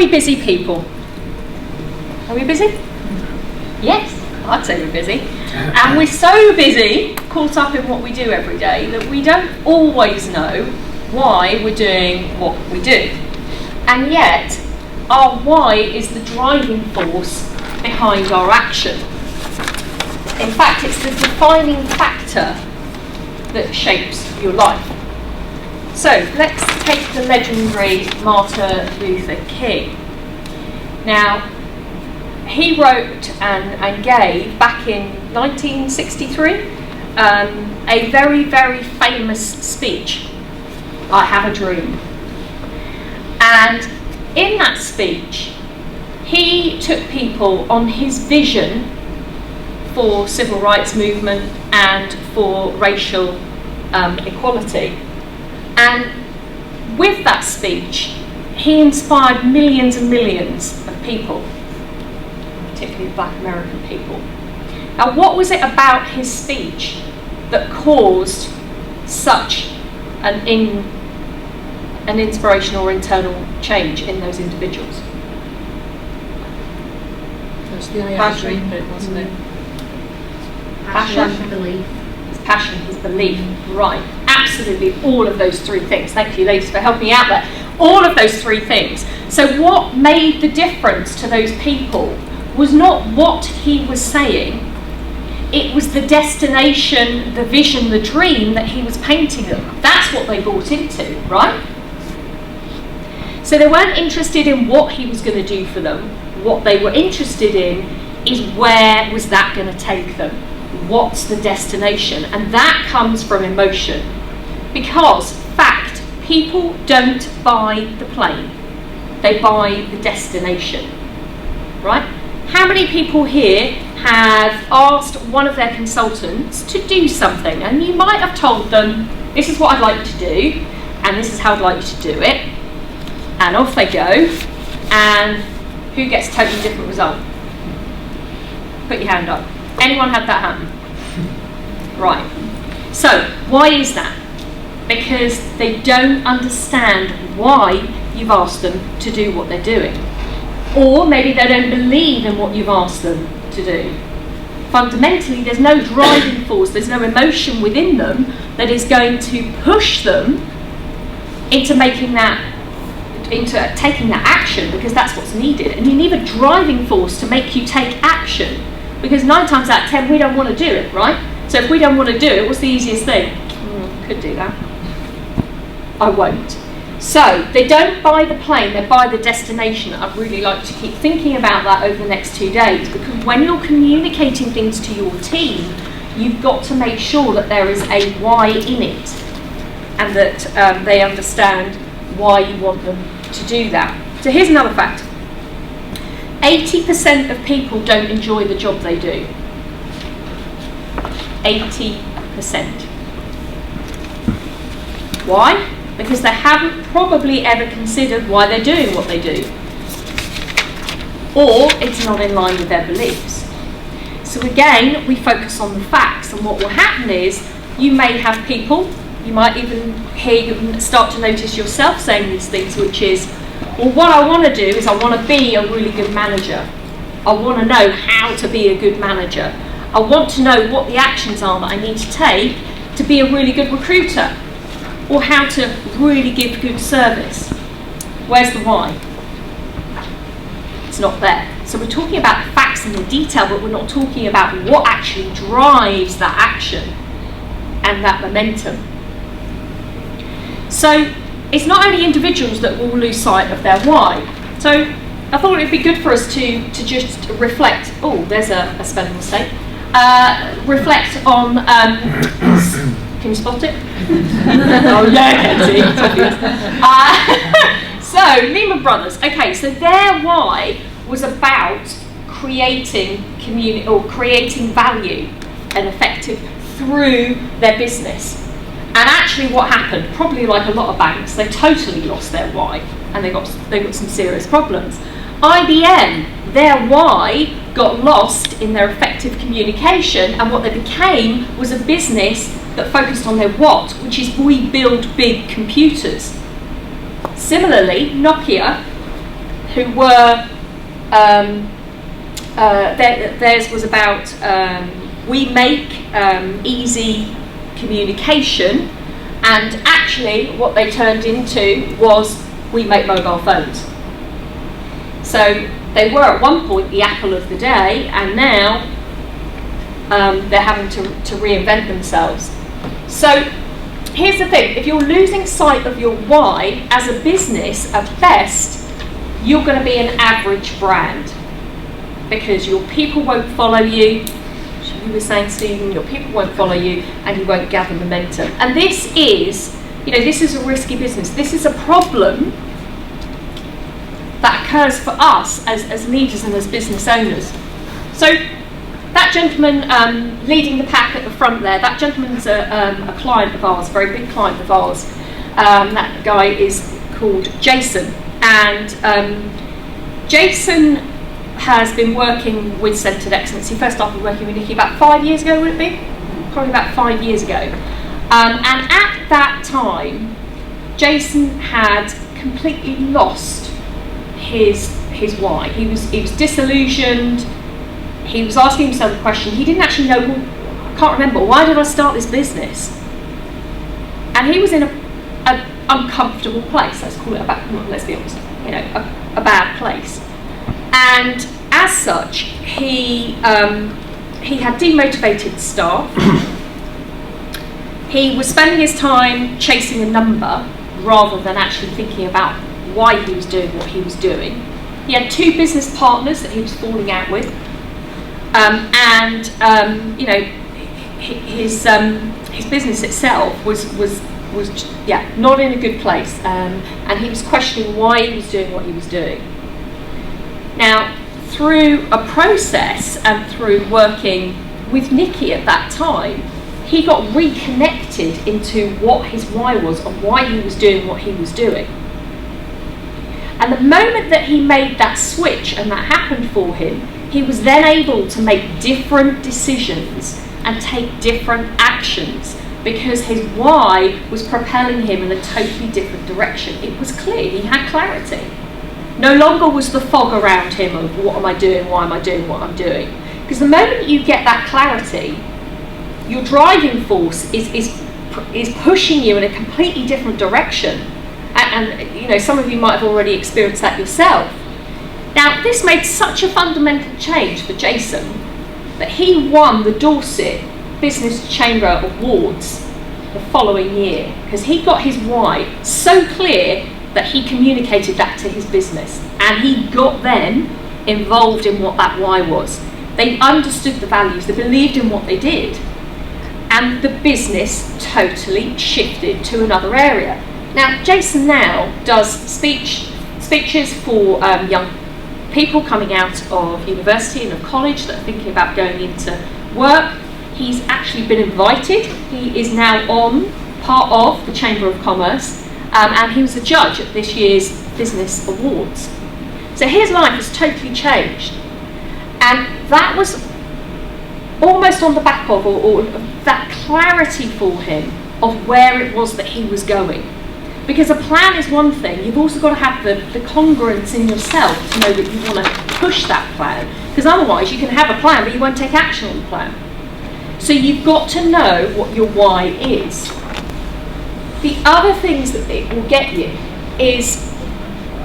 we busy people? Are we busy? Yes, I'd say we're busy. And we're so busy, caught up in what we do every day, that we don't always know why we're doing what we do. And yet, our why is the driving force behind our action. In fact, it's the defining factor that shapes your life. So, let's take the legendary Martin Luther King. Now, he wrote and gave, back in 1963, a very, very famous speech, I Have a Dream. And in that speech, he took people on his vision for civil rights movement and for racial equality. And with that speech, he inspired millions and millions of people, particularly Black American people. Now, what was it about his speech that caused such an inspirational or internal change in those individuals? It was the I Have a Dream bit, wasn't it? Passion, belief. His passion, his belief, right. Absolutely, all of those three things. Thank you, ladies, for helping me out there. All of those three things. So what made the difference to those people was not what he was saying, it was the destination, the vision, the dream that he was painting them. That's what they bought into, right? So they weren't interested in what he was going to do for them. What they were interested in is where was that going to take them? What's the destination? And that comes from emotion. Because, fact, people don't buy the plane. They buy the destination. Right? How many people here have asked one of their consultants to do something, and you might have told them, this is what I'd like you to do, and this is how I'd like you to do it, and off they go, and who gets a totally different result? Put your hand up. Anyone had that happen? Right. So, why is that? Because they don't understand why you've asked them to do what they're doing. Or maybe they don't believe in what you've asked them to do. Fundamentally, there's no driving force, there's no emotion within them that is going to push them into taking that action, because that's what's needed. And you need a driving force to make you take action, because 9 times out of 10 we don't want to do it, right? So if we don't want to do it, what's the easiest thing? Could do that. I won't. So they don't buy the plane, they buy the destination. I'd really like to keep thinking about that over the next 2 days, because when you're communicating things to your team, you've got to make sure that there is a why in it, and that they understand why you want them to do that. So here's another fact. 80% of people don't enjoy the job they do. 80%. Why? Because they haven't probably ever considered why they're doing what they do. Or it's not in line with their beliefs. So again, we focus on the facts, and what will happen is you may have people, you might even start to notice yourself saying these things, which is, well, what I want to do is I want to be a really good manager. I want to know how to be a good manager. I want to know what the actions are that I need to take to be a really good recruiter, or how to really give good service. Where's the why? It's not there. So we're talking about the facts and the detail, but we're not talking about what actually drives that action and that momentum. So it's not only individuals that will lose sight of their why. So I thought it would be good for us to just reflect. Oh, there's a spelling mistake. Reflect on. Can you spot it? Oh yeah, Katy. It's obvious. So Lehman Brothers. Okay, so their why was about creating community or creating value and effective through their business. And actually, what happened? Probably like a lot of banks, they totally lost their why, and they got some serious problems. IBM, their why got lost in their effective communication, and what they became was a business that focused on their what, which is we build big computers. Similarly, Nokia, who were, theirs was about we make easy communication, and actually what they turned into was we make mobile phones. So they were at one point the apple of the day, and now they're having to reinvent themselves. So here's the thing, if you're losing sight of your why as a business, at best, you're going to be an average brand, because your people won't follow you. You were saying, Stephen, your people won't follow you, and you won't gather momentum. And this is, this is a risky business. This is a problem that occurs for us as leaders and as business owners. So that gentleman leading the pack at the front there, that gentleman's a client of ours, a very big client of ours. That guy is called Jason, and Jason has been working with Centred Excellence. He first started working with Nikki about 5 years ago, would it be? Probably about 5 years ago. And at that time, Jason had completely lost his why. He was disillusioned. He was asking himself a question. He didn't actually know, I can't remember, why did I start this business? And he was in an uncomfortable place. Let's call it let's be honest, a bad place. And as such, he had demotivated staff. He was spending his time chasing a number rather than actually thinking about why he was doing what he was doing. He had 2 business partners that he was falling out with, his business itself was not in a good place, and he was questioning why he was doing what he was doing. Now, through a process and through working with Nikki at that time, he got reconnected into what his why was and why he was doing what he was doing. And the moment that he made that switch and that happened for him, he was then able to make different decisions and take different actions, because his why was propelling him in a totally different direction. It was clear, he had clarity. No longer was the fog around him of what am I doing, why am I doing what I'm doing. Because the moment you get that clarity, your driving force is pushing you in a completely different direction. And some of you might have already experienced that yourself. Now, this made such a fundamental change for Jason that he won the Dorset Business Chamber Awards the following year, because he got his why so clear that he communicated that to his business, and he got them involved in what that why was. They understood the values, they believed in what they did, and the business totally shifted to another area. Now, Jason now does speeches for young people coming out of university and of college that are thinking about going into work. He's actually been invited. He is now part of the Chamber of Commerce, and he was a judge at this year's Business Awards. So his life has totally changed, and that was almost on the back of, or that clarity for him of where it was that he was going. Because a plan is one thing, you've also got to have the congruence in yourself to know that you want to push that plan. Because otherwise you can have a plan but you won't take action on the plan. So you've got to know what your why is. The other things that it will get you is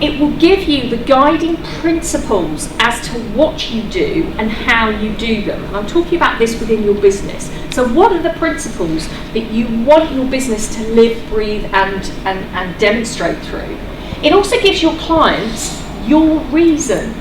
it will give you the guiding principles as to what you do and how you do them. And I'm talking about this within your business. So what are the principles that you want your business to live, breathe and demonstrate through? It also gives your clients your reason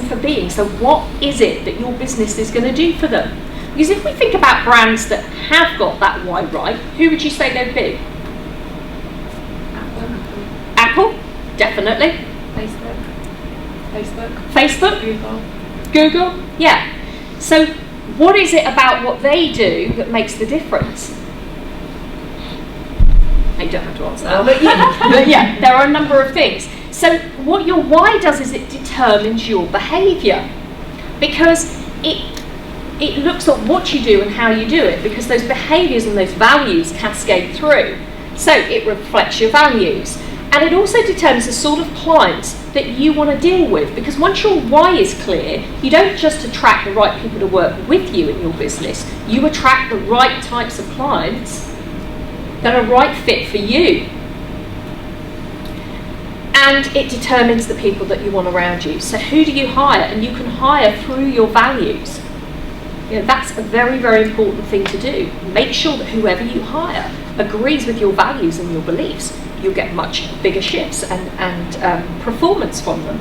for being. So what is it that your business is going to do for them? Because if we think about brands that have got that why right, who would you say they'd be? Apple, definitely. Facebook. Google, yeah. So what is it about what they do that makes the difference? You don't have to answer that, but yeah, there are a number of things. So what your why does is it determines your behaviour, because it looks at what you do and how you do it, because those behaviours and those values cascade through. So it reflects your values. And it also determines the sort of clients that you want to deal with, because once your why is clear, you don't just attract the right people to work with you in your business, you attract the right types of clients that are right fit for you. And it determines the people that you want around you. So who do you hire? And you can hire through your values. You know, that's a very, very important thing to do. Make sure that whoever you hire agrees with your values and your beliefs. You'll get much bigger shifts and performance from them.